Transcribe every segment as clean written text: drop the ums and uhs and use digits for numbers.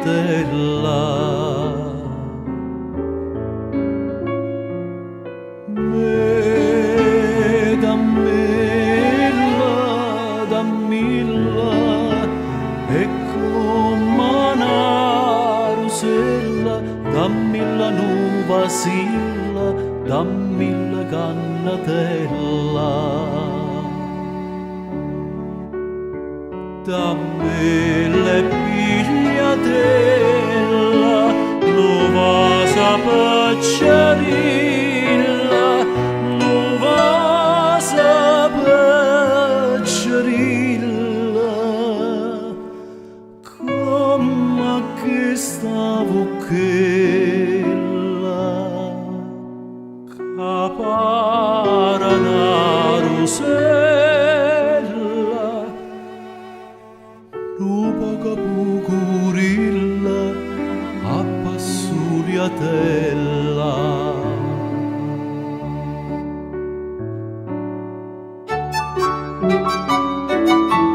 suriatella. Dammilla, e come una rusella, dammilla nuova silla, dammilla cannatella. Dammille pigliatella, nuova sapacciarilla, nuova sapacciarilla, come che stavo quella, capara una rosella, poca pucurilla a passuriatella.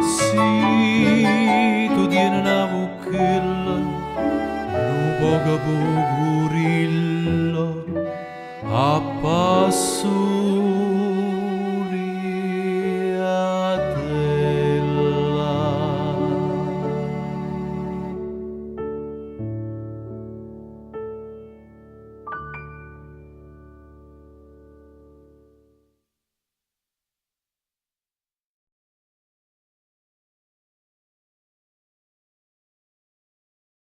Sì, tu tieni una mucchella, poca pucurilla a passuriatella.